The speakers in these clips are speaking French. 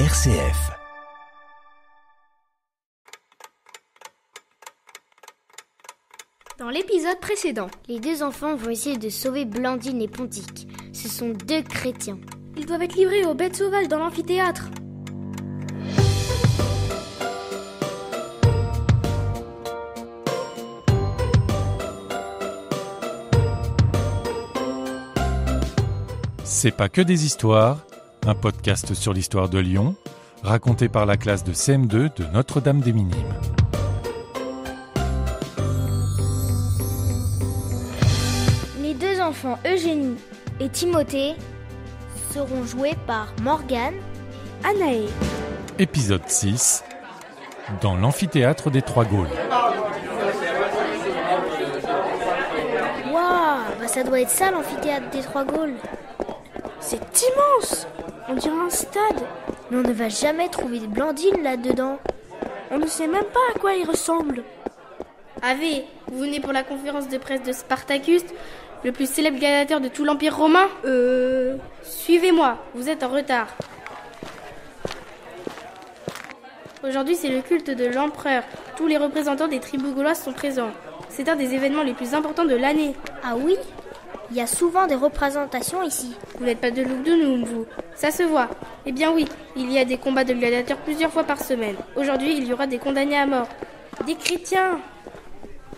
RCF. Dans l'épisode précédent, les deux enfants vont essayer de sauver Blandine et Pontique. Ce sont deux chrétiens. Ils doivent être livrés aux bêtes sauvages dans l'amphithéâtre. C'est pas que des histoires, un podcast sur l'histoire de Lyon, raconté par la classe de CM2 de Notre-Dame des Minimes. Les deux enfants Eugénie et Timothée seront joués par Morgane, Anaë. Épisode 6, dans l'amphithéâtre des Trois Gaules. Waouh, ça doit être ça l'amphithéâtre des Trois Gaules. C'est immense! On dirait un stade. Mais on ne va jamais trouver de Blandine là-dedans. On ne sait même pas à quoi il ressemble. Ave, vous venez pour la conférence de presse de Spartacus, le plus célèbre gladiateur de tout l'Empire romain? Suivez-moi, vous êtes en retard. Aujourd'hui, c'est le culte de l'empereur. Tous les représentants des tribus gauloises sont présents. C'est un des événements les plus importants de l'année. Ah oui? Il y a souvent des représentations ici. Vous n'êtes pas de Lugdunum, vous. Ça se voit. Eh bien oui, il y a des combats de gladiateurs plusieurs fois par semaine. Aujourd'hui, il y aura des condamnés à mort. Des chrétiens.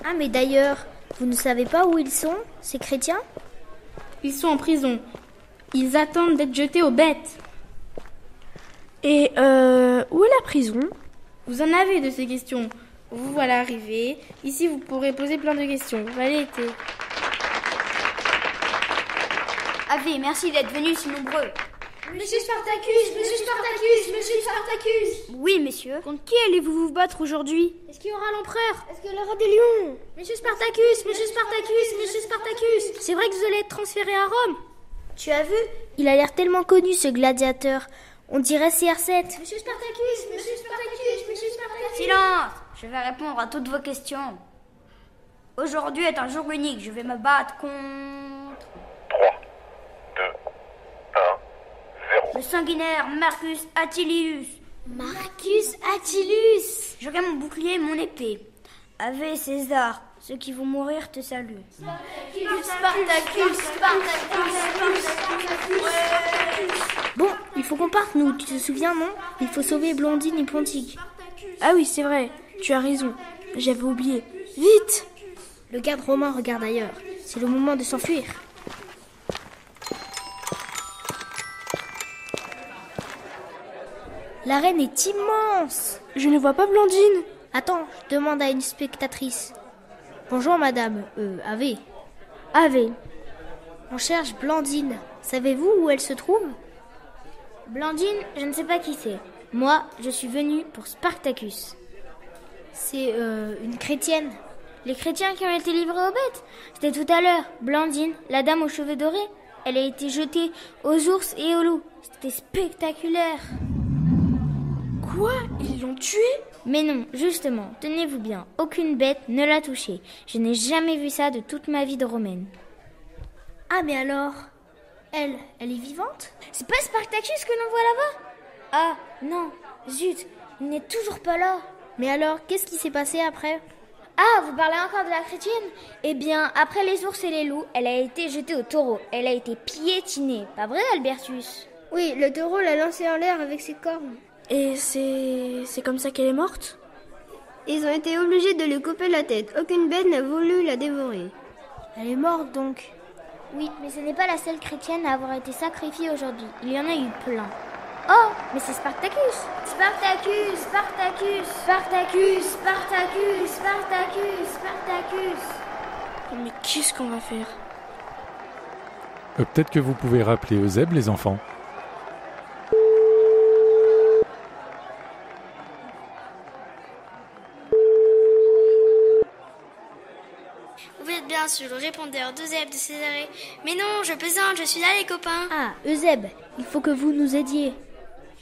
Ah mais d'ailleurs, vous ne savez pas où ils sont, ces chrétiens? Ils sont en prison. Ils attendent d'être jetés aux bêtes. Et où est la prison? Vous en avez de ces questions. Vous voilà arrivés. Ici, vous pourrez poser plein de questions. Allez, été. Ave, merci d'être venus si nombreux. Monsieur Spartacus, Monsieur Spartacus, Monsieur Spartacus. Oui, messieurs. Contre qui allez-vous vous battre aujourd'hui? Est-ce qu'il y aura l'empereur? Est-ce qu'il y aura des lions? Monsieur Spartacus, Monsieur Spartacus, Monsieur Spartacus. C'est vrai que vous allez être transféré à Rome? Tu as vu? Il a l'air tellement connu, ce gladiateur. On dirait CR7. Monsieur Spartacus, Monsieur Spartacus, Monsieur Spartacus. Silence! Je vais répondre à toutes vos questions. Aujourd'hui est un jour unique. Je vais me battre contre... 3, 2, 1, 0. le sanguinaire Marcus Attilius. Marcus Attilius. Je garde mon bouclier et mon épée. Ave César, ceux qui vont mourir te saluent. Spartacus, Spartacus. Bon, il faut qu'on parte, nous. Tu te souviens, non? Il faut sauver Blandine et Pontique. Ah oui, c'est vrai. Tu as raison. J'avais oublié. Vite! Le garde romain regarde ailleurs. C'est le moment de s'enfuir. L'arène est immense. Je ne vois pas Blandine. Attends, je demande à une spectatrice. Bonjour madame, Ave. Ave. On cherche Blandine. Savez-vous où elle se trouve? Blandine, je ne sais pas qui c'est. Moi, je suis venue pour Spartacus. C'est une chrétienne. Les chrétiens qui ont été livrés aux bêtes. C'était tout à l'heure. Blandine, la dame aux cheveux dorés. Elle a été jetée aux ours et aux loups. C'était spectaculaire. Quoi? Ils l'ont tuée? Mais non, justement, tenez-vous bien, aucune bête ne l'a touchée. Je n'ai jamais vu ça de toute ma vie de romaine. Ah mais alors, elle est vivante? C'est pas Spartacus que l'on voit là-bas? Ah, non, zut, il n'est toujours pas là. Mais alors, qu'est-ce qui s'est passé après? Ah, vous parlez encore de la chrétienne? Eh bien, après les ours et les loups, elle a été jetée au taureau. Elle a été piétinée, pas vrai, Albertus? Oui, le taureau l'a lancée en l'air avec ses cornes. Et c'est comme ça qu'elle est morte? Ils ont été obligés de lui couper la tête. Aucune bête n'a voulu la dévorer. Elle est morte donc? Oui, mais ce n'est pas la seule chrétienne à avoir été sacrifiée aujourd'hui. Il y en a eu plein. Oh, mais c'est Spartacus! Spartacus, Spartacus, Spartacus, Spartacus, Spartacus, Spartacus. Mais qu'est-ce qu'on va faire? Peut-être que vous pouvez rappeler Eusèbe, les enfants. Vous êtes bien sur le répondeur d'Eusèbe de Césarée. Mais non, je plaisante, je suis là les copains. Ah, Eusèbe, il faut que vous nous aidiez.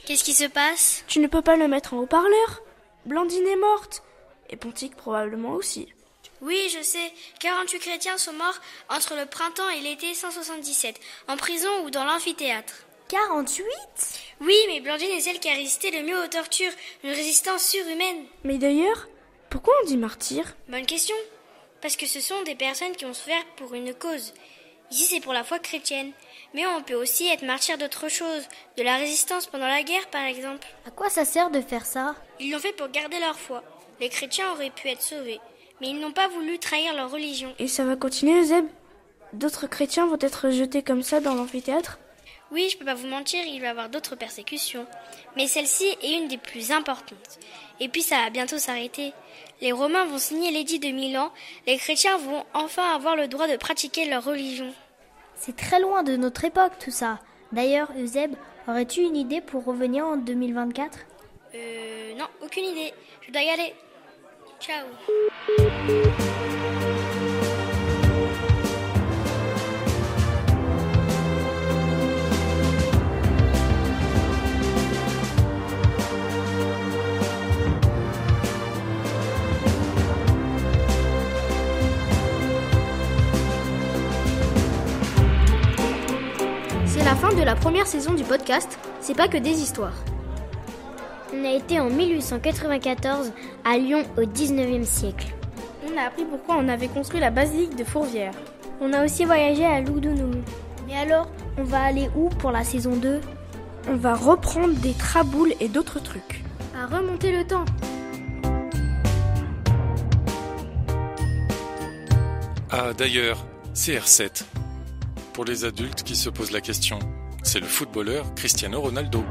Qu'est-ce qui se passe? Tu ne peux pas le mettre en haut-parleur? Blandine est morte. Et Pontique probablement aussi. Oui, je sais. 48 chrétiens sont morts entre le printemps et l'été 177, en prison ou dans l'amphithéâtre. 48? Oui, mais Blandine est celle qui a résisté le mieux aux tortures, une résistance surhumaine. Mais d'ailleurs, pourquoi on dit martyr? Bonne question. Parce que ce sont des personnes qui ont souffert pour une cause. Ici, c'est pour la foi chrétienne. Mais on peut aussi être martyr d'autre chose, de la résistance pendant la guerre, par exemple. À quoi ça sert de faire ça? Ils l'ont fait pour garder leur foi. Les chrétiens auraient pu être sauvés, mais ils n'ont pas voulu trahir leur religion. Et ça va continuer, Eusèbe? D'autres chrétiens vont être jetés comme ça dans l'amphithéâtre? Oui, je peux pas vous mentir, il va y avoir d'autres persécutions. Mais celle-ci est une des plus importantes. Et puis ça va bientôt s'arrêter. Les Romains vont signer l'édit de Milan, les chrétiens vont enfin avoir le droit de pratiquer leur religion. C'est très loin de notre époque tout ça. D'ailleurs, Eusèbe, aurais-tu une idée pour revenir en 2024? Non, aucune idée. Je dois y aller. Ciao. C'est la fin de la première saison du podcast C'est pas que des histoires. On a été en 1894 à Lyon au 19e siècle. On a appris pourquoi on avait construit la basilique de Fourvière. On a aussi voyagé à Loudunum. Mais alors, on va aller où pour la saison 2? On va reprendre des traboules et d'autres trucs. À remonter le temps. Ah, d'ailleurs, CR7. Pour les adultes qui se posent la question, c'est le footballeur Cristiano Ronaldo.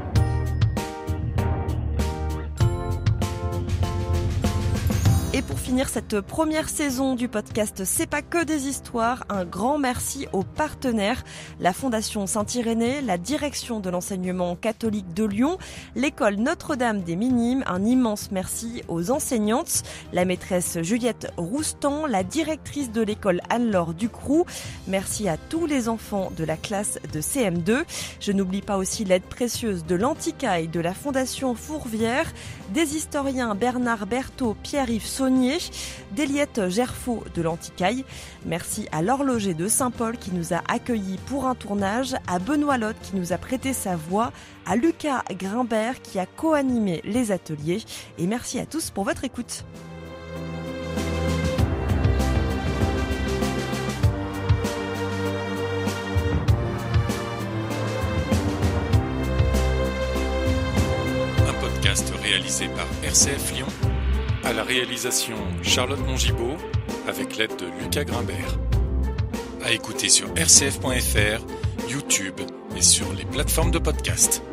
Et pour finir cette première saison du podcast C'est pas que des histoires, un grand merci aux partenaires, la Fondation Saint-Irénée, la direction de l'enseignement catholique de Lyon, l'école Notre-Dame des Minimes, un immense merci aux enseignantes, la maîtresse Juliette Roustan, la directrice de l'école Anne-Laure Ducroux, merci à tous les enfants de la classe de CM2. Je n'oublie pas aussi l'aide précieuse de l'Anticaille, de la Fondation Fourvière, des historiens Bernard Berthaud, Pierre-Yves Saunier, d'Eliette Gerfaux de l'Anticaille. Merci à l'horloger de Saint-Paul qui nous a accueillis pour un tournage, à Benoît Lotte qui nous a prêté sa voix, à Lucas Grimbert qui a co-animé les ateliers. Et merci à tous pour votre écoute. Un podcast réalisé par RCF Lyon. À la réalisation Charlotte Mongibaud, avec l'aide de Lucas Grimbert. À écouter sur rcf.fr, YouTube et sur les plateformes de podcast.